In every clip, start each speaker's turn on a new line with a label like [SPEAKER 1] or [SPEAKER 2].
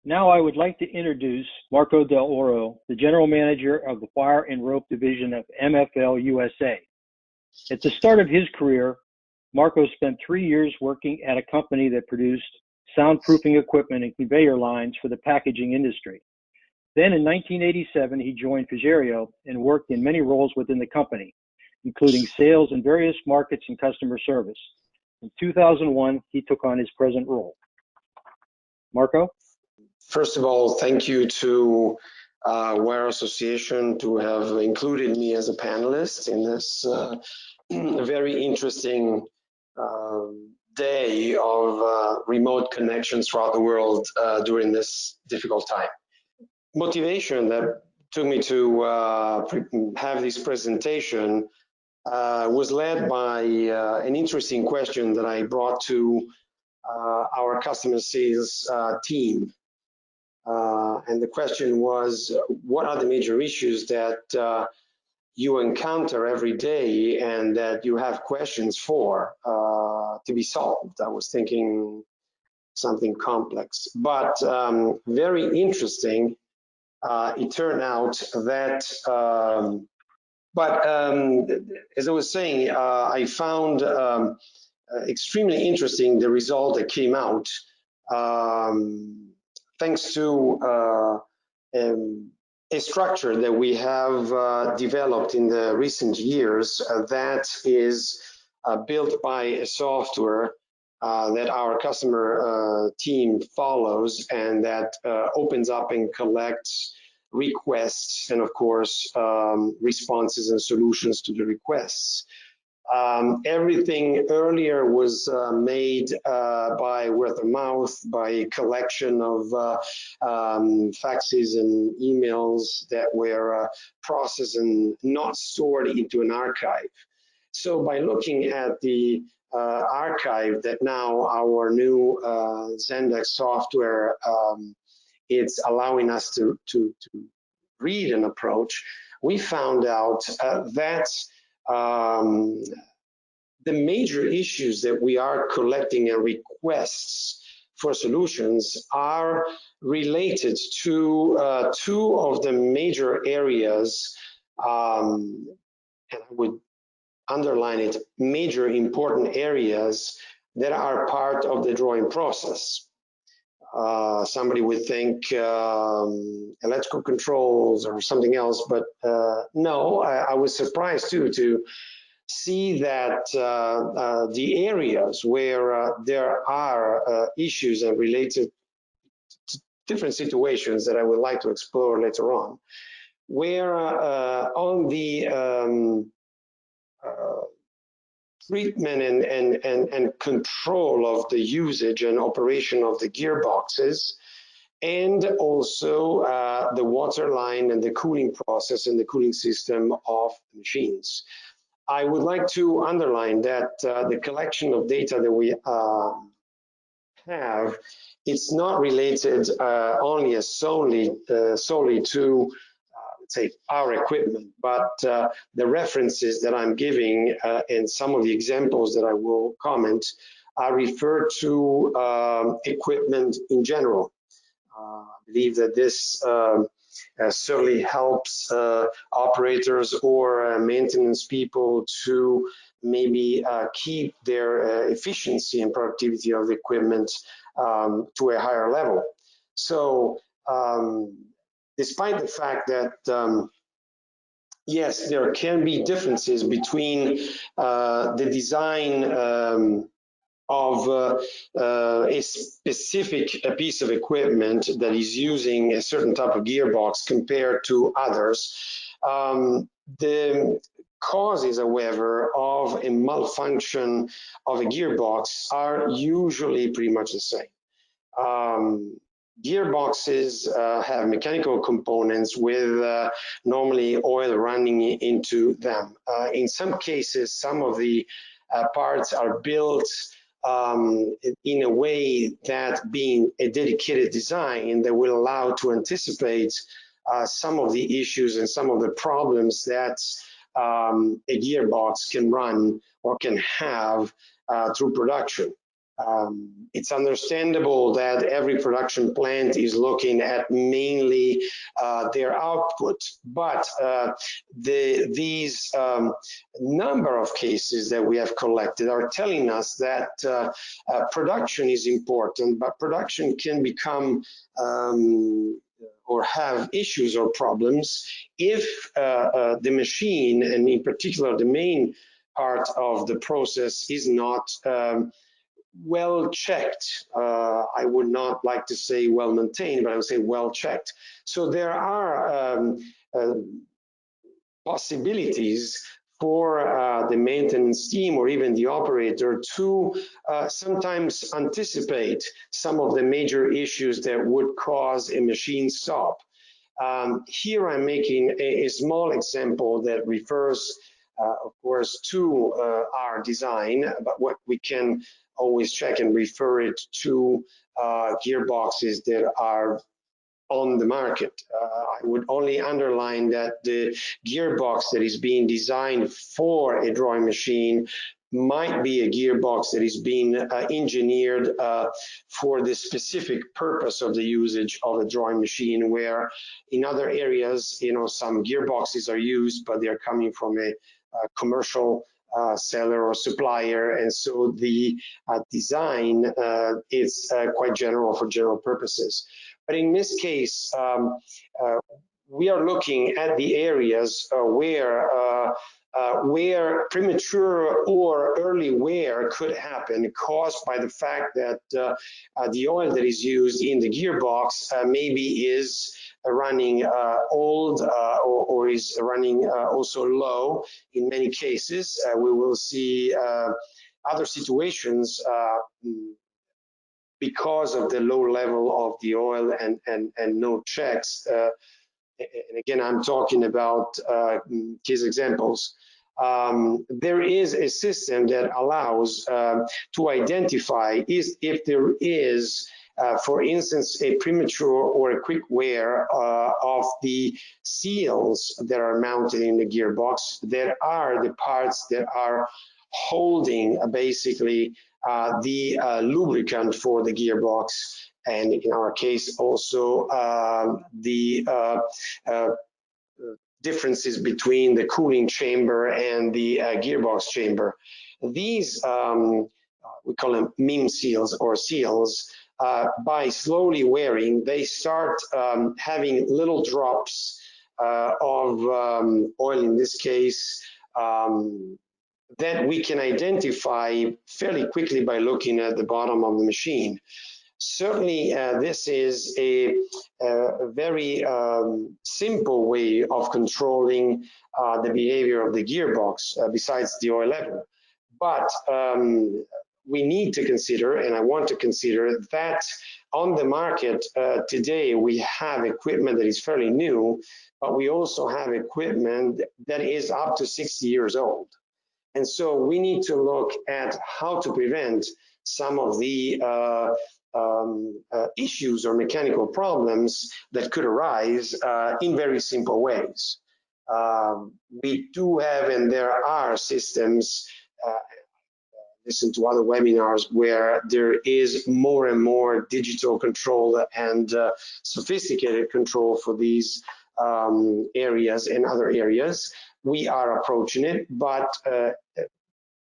[SPEAKER 1] Now I would like to introduce Marco Del Oro, the General Manager of the Wire and Rope Division of MFL USA. At the start of his career, Marco spent 3 years working at a company that produced soundproofing equipment and conveyor lines for the packaging industry. Then in 1987, he joined Figerio and worked in many roles within the company, including sales in various markets and customer service. In 2001, he took on his present role. Marco?
[SPEAKER 2] First of all, thank you to Wire Association to have included me as a panelist in this very interesting day of remote connections throughout the world during this difficult time. Motivation that took me to have this presentation was led by an interesting question that I brought to our customer sales team. And the question was, what are the major issues that you encounter every day and that you have questions for to be solved? I was thinking something complex, but very interesting. It turned out that, as I was saying, I found extremely interesting the result that came out thanks to a structure that we have developed in the recent years that is built by a software that our customer team follows and that opens up and collects requests and, of course, responses and solutions to the requests. Everything earlier was made by word of mouth, by collection of faxes and emails that were processed and not stored into an archive. So by looking at the archive that now our new Zendex software it's allowing us to read and approach, we found out that the major issues that we are collecting and requests for solutions are related to two of the major areas, and I would underline it, major important areas that are part of the drawing process. Somebody would think electrical controls or something else, but no, I was surprised too to see that the areas where there are issues and related to different situations that I would like to explore later on, where on the treatment and control of the usage and operation of the gearboxes, and also the water line and the cooling process and the cooling system of machines. I would like to underline that the collection of data that we have, it's not related only as solely to say our equipment, but the references that I'm giving and some of the examples that I will comment are referred to equipment in general. I believe that this certainly helps operators or maintenance people to maybe keep their efficiency and productivity of the equipment to a higher level. So despite the fact that yes, there can be differences between the design of a specific piece of equipment that is using a certain type of gearbox compared to others, the causes, however, of a malfunction of a gearbox are usually pretty much the same. Gearboxes have mechanical components with normally oil running into them. In some cases, some of the parts are built in a way that being a dedicated design that will allow to anticipate some of the issues and some of the problems that a gearbox can run or can have through production. It's understandable that every production plant is looking at mainly their output, but these number of cases that we have collected are telling us that production is important, but production can become or have issues or problems if the machine, and in particular the main part of the process, is not well checked. I would not like to say well maintained, but I would say well checked. So there are possibilities for the maintenance team or even the operator to sometimes anticipate some of the major issues that would cause a machine stop. Here I'm making a small example that refers, of course, to our design, but what we can always check and refer it to gearboxes that are on the market. I would only underline that the gearbox that is being designed for a drawing machine might be a gearbox that is being engineered for the specific purpose of the usage of a drawing machine, where in other areas, you know, some gearboxes are used, but they're coming from a commercial seller or supplier, and so the design is quite general for general purposes. But in this case, we are looking at the areas where premature or early wear could happen, caused by the fact that the oil that is used in the gearbox maybe is running old or is running also low. In many cases, we will see other situations because of the low level of the oil and no checks. And again, I'm talking about case examples. There is a system that allows to identify if there is, for instance, a premature or a quick wear of the seals that are mounted in the gearbox, that are the parts that are holding basically the lubricant for the gearbox, and in our case also the differences between the cooling chamber and the gearbox chamber. These, we call them MIM seals or seals, by slowly wearing, they start having little drops of oil, in this case, that we can identify fairly quickly by looking at the bottom of the machine. Certainly, this is a very simple way of controlling the behavior of the gearbox, besides the oil level. But we need to consider, and I want to consider, that on the market today we have equipment that is fairly new, but we also have equipment that is up to 60 years old. And so we need to look at how to prevent some of the issues or mechanical problems that could arise in very simple ways. We do have, and there are systems, listen to other webinars where there is more and more digital control and sophisticated control for these areas and other areas. We are approaching it, but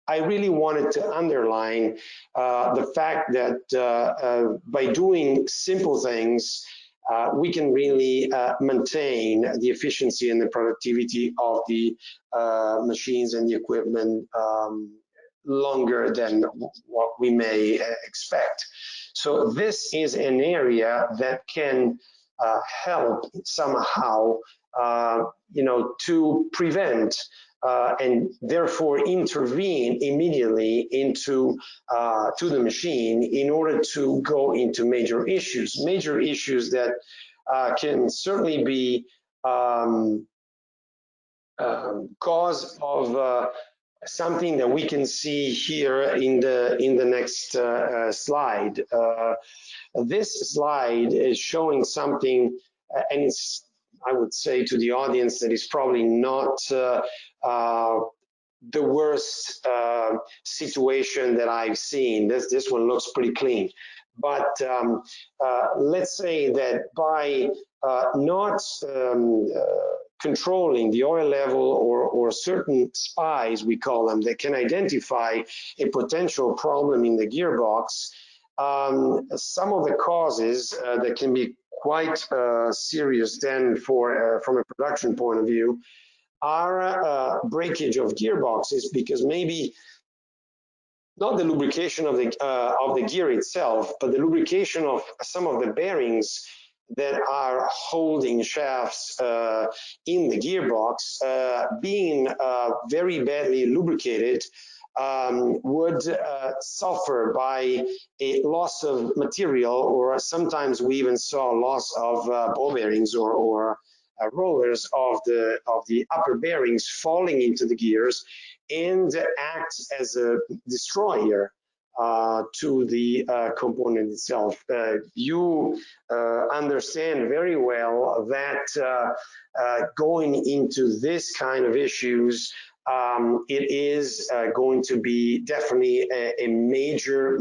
[SPEAKER 2] I really wanted to underline the fact that by doing simple things, we can really maintain the efficiency and the productivity of the machines and the equipment longer than what we may expect. So this is an area that can help somehow, you know, to prevent and therefore intervene immediately into to the machine in order to go into major issues that can certainly be cause of something that we can see here in the next slide. This slide is showing something, and it's, I would say to the audience, that is probably not the worst situation that I've seen. This one looks pretty clean. But let's say that by not controlling the oil level or certain spies, we call them, that can identify a potential problem in the gearbox, some of the causes that can be quite serious then from a production point of view are breakage of gearboxes, because maybe not the lubrication of the gear itself, but the lubrication of some of the bearings that are holding shafts in the gearbox, being very badly lubricated, would suffer by a loss of material, or sometimes we even saw loss of ball bearings or rollers of the upper bearings falling into the gears, and acts as a destroyer to the component itself. You understand very well that going into this kind of issues, it is going to be definitely a major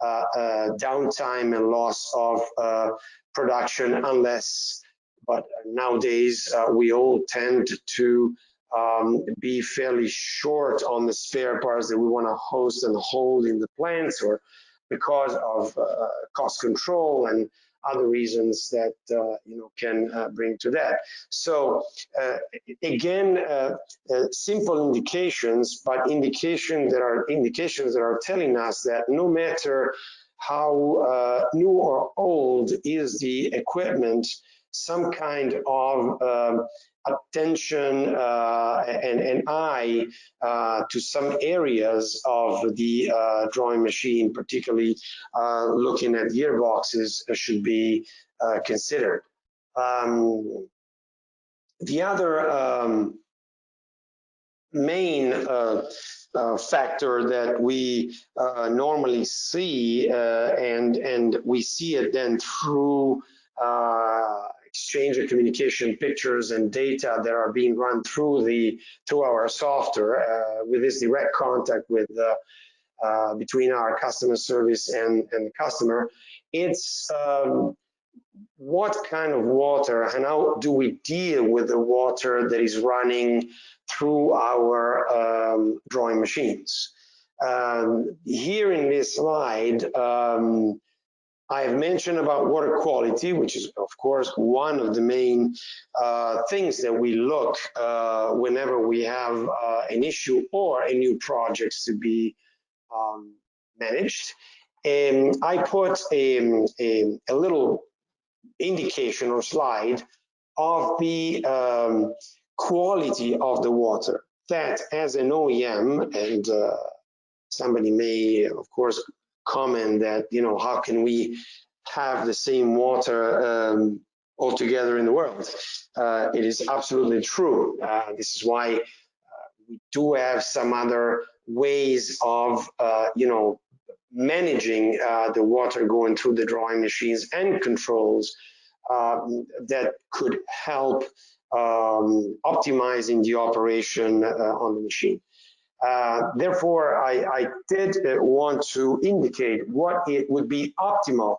[SPEAKER 2] downtime and loss of production, unless, but nowadays we all tend to be fairly short on the spare parts that we want to host and hold in the plants, or because of cost control and other reasons that can bring to that. So again, simple indications, but indications that are telling us that no matter how new or old is the equipment, some kind of attention and eye to some areas of the drawing machine, particularly looking at gearboxes, should be considered. The other main factor that we normally see, and we see it then through exchange of communication pictures and data that are being run through our software, with this direct contact with between our customer service and the customer. It's what kind of water and how do we deal with the water that is running through our drawing machines. Here in this slide, I have mentioned about water quality, which is, of course, one of the main things that we look whenever we have an issue or a new project to be managed. And I put a little indication or slide of the quality of the water that, as an OEM, and somebody may, of course, comment that, how can we have the same water altogether in the world? It is absolutely true. This is why we do have some other ways of, managing the water going through the drawing machines and controls that could help optimizing the operation on the machine. Therefore, I did want to indicate what it would be optimal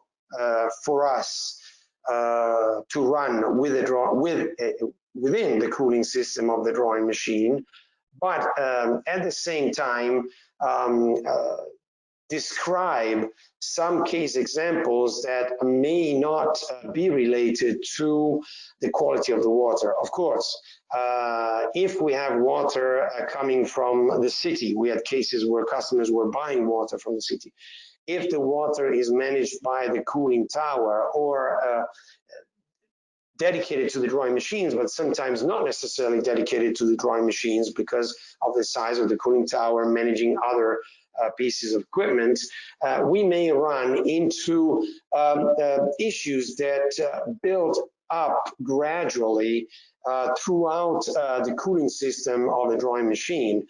[SPEAKER 2] for us to run within the cooling system of the drawing machine, but at the same time describe some case examples that may not be related to the quality of the water. Of course, if we have water coming from the city, we had cases where customers were buying water from the city. If the water is managed by the cooling tower or dedicated to the drawing machines, but sometimes not necessarily dedicated to the drawing machines because of the size of the cooling tower, managing other pieces of equipment, we may run into issues that build up gradually throughout the cooling system of the drawing machine.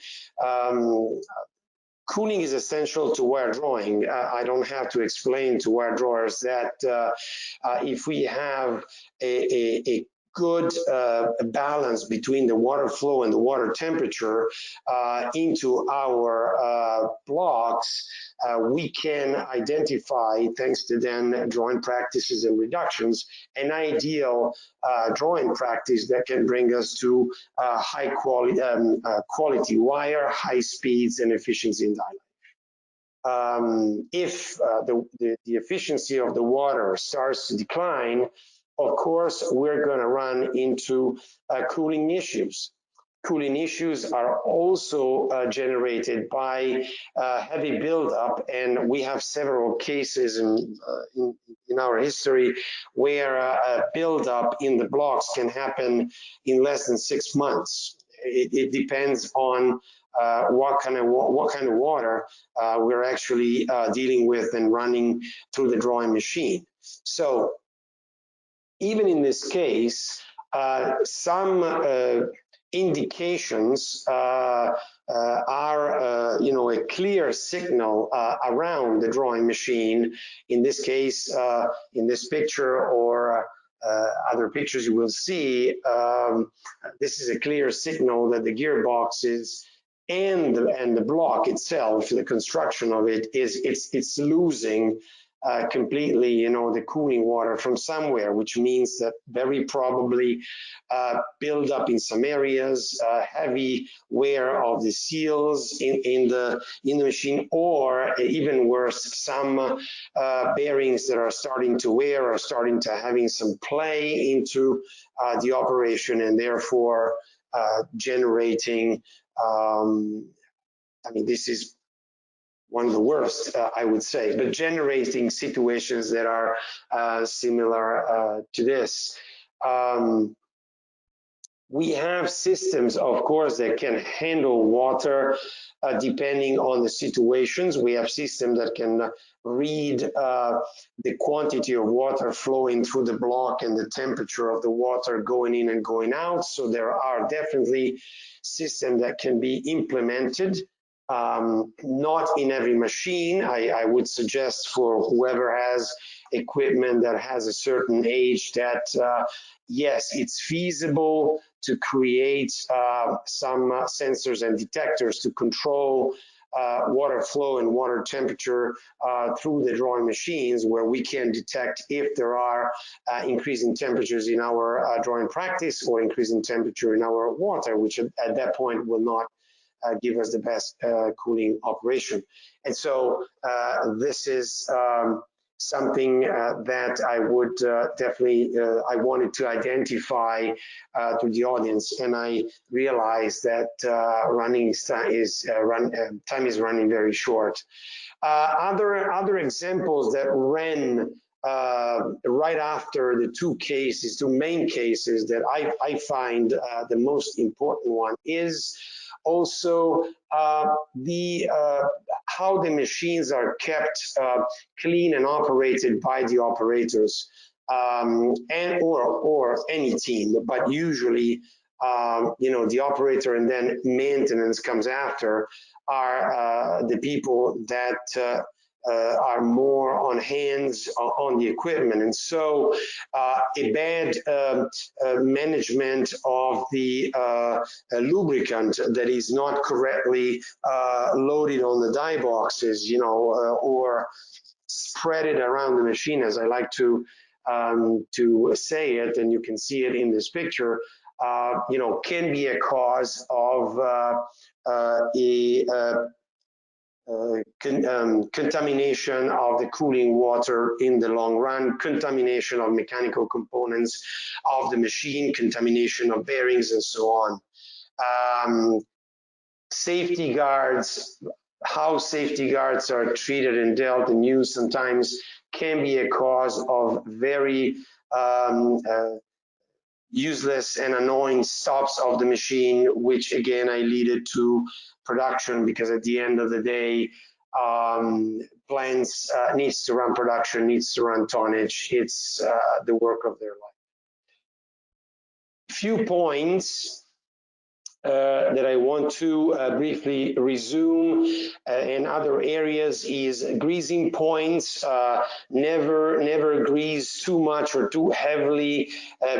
[SPEAKER 2] Cooling is essential to wire drawing. I don't have to explain to wire drawers that if we have a good balance between the water flow and the water temperature into our blocks, we can identify, thanks to then drawing practices and reductions, an ideal drawing practice that can bring us to high quality wire, high speeds, and efficiency in dialing. If the efficiency of the water starts to decline, of course, we're going to run into cooling issues. Cooling issues are also generated by heavy buildup, and we have several cases in our history where a buildup in the blocks can happen in less than 6 months. It depends on what kind of water we're actually dealing with and running through the drawing machine. So even in this case, some indications are, a clear signal around the drawing machine. In this case, in this picture or other pictures you will see, this is a clear signal that the gearboxes and the block itself, the construction of it, it's losing completely, the cooling water from somewhere, which means that very probably build up in some areas, heavy wear of the seals in the machine, or even worse, some bearings that are starting to wear, are starting to having some play into the operation, and therefore generating, this is one of the worst, I would say, but generating situations that are similar to this. We have systems, of course, that can handle water depending on the situations. We have systems that can read the quantity of water flowing through the block and the temperature of the water going in and going out. So there are definitely systems that can be implemented. Not in every machine. I would suggest for whoever has equipment that has a certain age that yes, it's feasible to create some sensors and detectors to control water flow and water temperature through the drawing machines, where we can detect if there are increasing temperatures in our drawing practice or increasing temperature in our water, which at that point will not give us the best cooling operation. And so this is something that I would definitely, I wanted to identify to the audience, and I realized that time is running very short. Other examples that ran right after the two main cases that I find the most important one is also how the machines are kept clean and operated by the operators and or any team, but usually the operator and then maintenance comes after are the people that are more on hands on the equipment. And so a bad management of the lubricant that is not correctly loaded on the die boxes, or spread it around the machine, as I like to say it, and you can see it in this picture, can be a cause of contamination of the cooling water in the long run, contamination of mechanical components of the machine, contamination of bearings, and so on. Safety guards, how safety guards are treated and dealt and used sometimes can be a cause of very useless and annoying stops of the machine, which again I lead to production, because at the end of the day, plants needs to run production, needs to run tonnage. It's the work of their life. Few points that I want to briefly resume in other areas is greasing points. Never grease too much or too heavily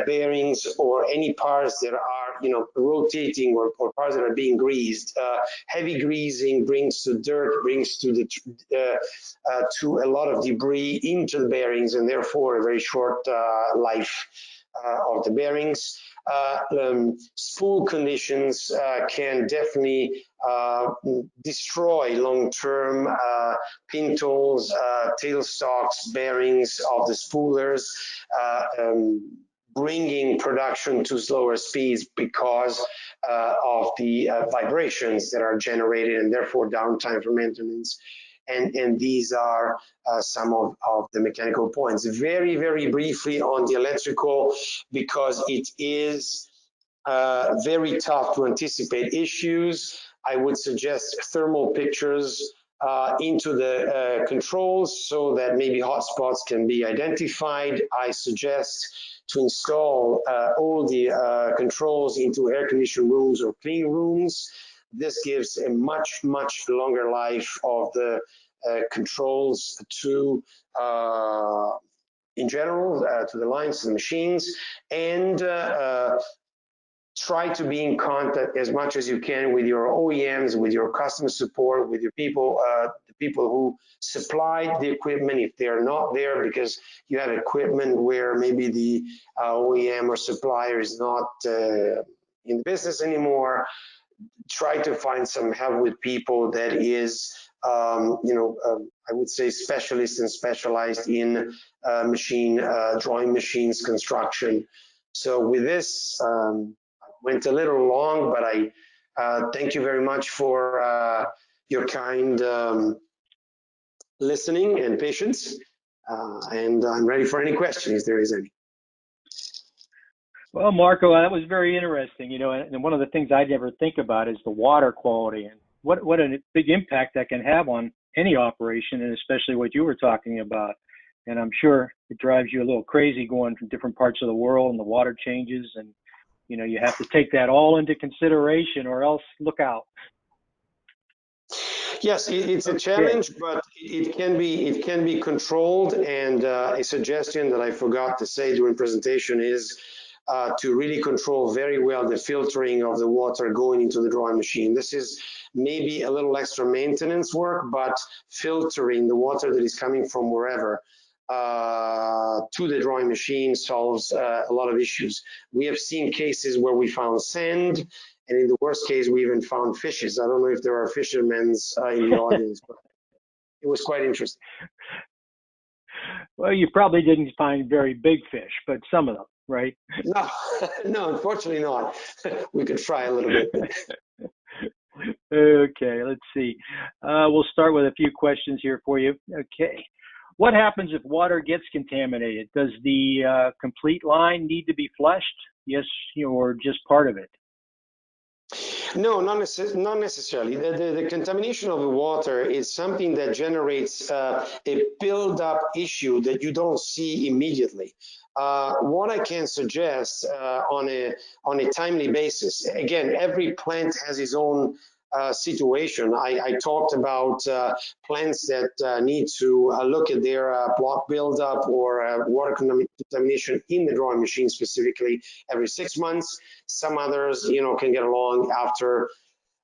[SPEAKER 2] bearings or any parts that are rotating or parts that are being greased. Heavy greasing brings to dirt, brings to to a lot of debris into the bearings, and therefore a very short life of the bearings. Spool conditions can definitely destroy long-term pintles, tailstocks, bearings of the spoolers, bringing production to slower speeds because of the vibrations that are generated and therefore downtime for maintenance. And these are some of the mechanical points. Very, very briefly on the electrical, because it is very tough to anticipate issues. I would suggest thermal pictures into the controls so that maybe hotspots can be identified. I suggest to install all the controls into air-conditioned rooms or clean rooms. This gives a much longer life of the controls to in general to the lines, to the machines, and try to be in contact as much as you can with your OEMs, with your customer support, with your people, the people who supplied the equipment if they are not there because you have equipment where maybe the OEM or supplier is not in the business anymore. Try to find some help with people that is, I would say specialist and specialized in drawing machines construction. So with this, went a little long, but I thank you very much for your kind listening and patience. And I'm ready for any questions if there is any.
[SPEAKER 1] Well, Marco, that was very interesting, and one of the things I never think about is the water quality and what a big impact that can have on any operation, and especially what you were talking about. And I'm sure it drives you a little crazy going from different parts of the world and the water changes, and you have to take that all into consideration or else look out.
[SPEAKER 2] Yes, it's a challenge, but it can be controlled. And a suggestion that I forgot to say during presentation is to really control very well the filtering of the water going into the drawing machine. This is maybe a little extra maintenance work, but filtering the water that is coming from wherever to the drawing machine solves a lot of issues. We have seen cases where we found sand, and in the worst case, we even found fishes. I don't know if there are fishermen in the audience, but it was quite interesting.
[SPEAKER 1] Well, you probably didn't find very big fish, but some of them, right?
[SPEAKER 2] No, unfortunately not. We could try a little bit.
[SPEAKER 1] Okay, let's see. We'll start with a few questions here for you. Okay. What happens if water gets contaminated? Does the complete line need to be flushed? Yes, or just part of it?
[SPEAKER 2] No, not necessarily. The contamination of the water is something that generates a build-up issue that you don't see immediately. What I can suggest on a timely basis, again, every plant has its own situation. I talked about plants that need to look at their block buildup or water contamination in the drawing machine specifically every 6 months. Some others, can get along after,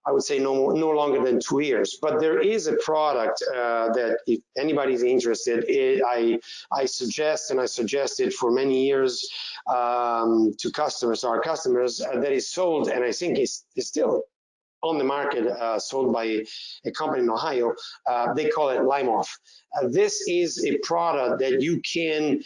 [SPEAKER 2] I would say, no longer than 2 years. But there is a product that if anybody's interested, I suggest, and I suggested for many years to customers, our customers, that is sold, and I think is still on the market, sold by a company in Ohio. They call it Lime Off. This is a product that you can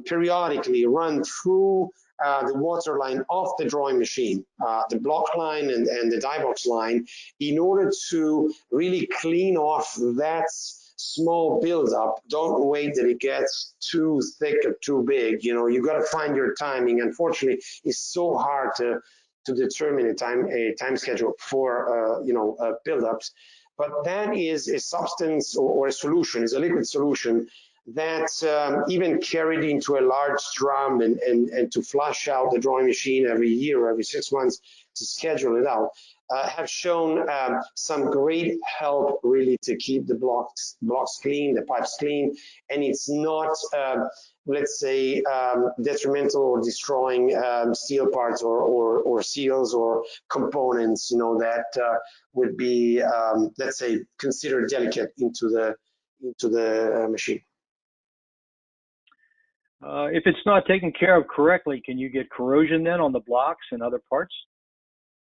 [SPEAKER 2] periodically run through the water line of the drawing machine, the block line and the die box line, in order to really clean off that small buildup. Don't wait that it gets too thick or too big. You got to find your timing. Unfortunately, it's so hard to determine a time schedule for buildups. But that is a substance or a solution, is a liquid solution that even carried into a large drum and to flush out the drawing machine every year or every 6 months to schedule it out, have shown some great help really to keep the blocks clean, the pipes clean, and it's not, let's say, detrimental or destroying steel parts or seals or components, you know, that would be, let's say, considered delicate into the machine.
[SPEAKER 1] If it's not taken care of correctly, can you get corrosion then on the blocks and other parts?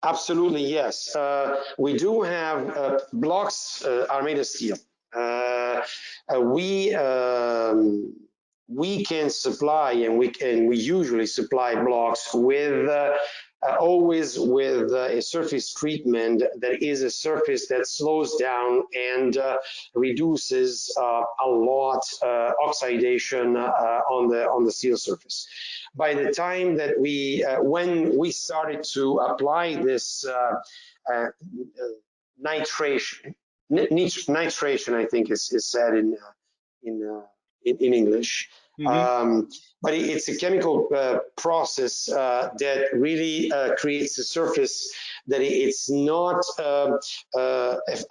[SPEAKER 2] Absolutely, yes. We do have blocks are made of steel. We can supply, and we usually supply blocks with always with a surface treatment that is a surface that slows down and reduces a lot oxidation on the steel surface. By the time that when we started to apply this nitration, I think is said in English. Mm-hmm. But it's a chemical process that really creates a surface that it's not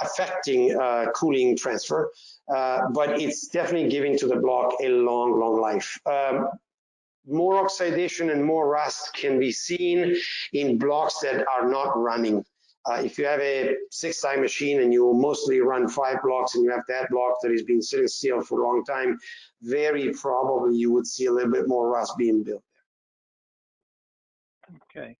[SPEAKER 2] affecting cooling transfer, but it's definitely giving to the block a long, long life. More oxidation and more rust can be seen in blocks that are not running. If you have a 6-die machine and you mostly run 5 blocks and you have that block that has been sitting still for a long time, very probably you would see a little bit more rust being built
[SPEAKER 1] there. Okay.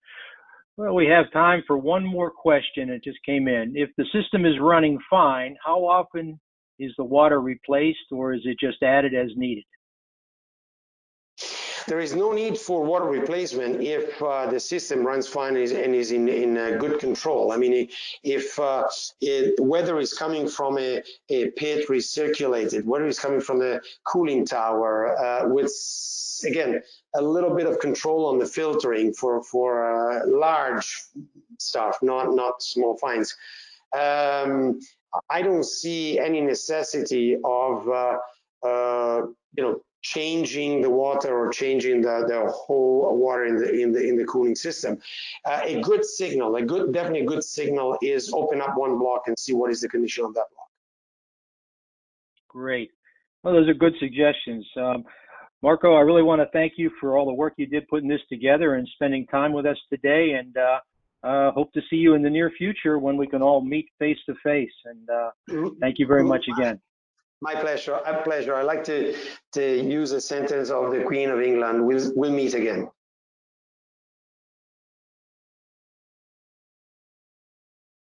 [SPEAKER 1] Well, we have time for one more question. It just came in. If the system is running fine, how often is the water replaced, or is it just added as needed?
[SPEAKER 2] There is no need for water replacement if the system runs fine and is in good control. I mean, if whether it's coming from a pit recirculated, whether it's coming from the cooling tower, with, again, a little bit of control on the filtering for large stuff, not small fines. I don't see any necessity of, you know, changing the water or changing the whole water in the cooling system. A good signal, definitely a good signal is open up one block and see what is the condition of that block.
[SPEAKER 1] Great. Well, those are good suggestions. Marco, I really want to thank you for all the work you did putting this together and spending time with us today, and hope to see you in the near future when we can all meet face to face. And thank you very much again.
[SPEAKER 2] My pleasure. A pleasure. I like to use a sentence of the Queen of England. We'll meet again.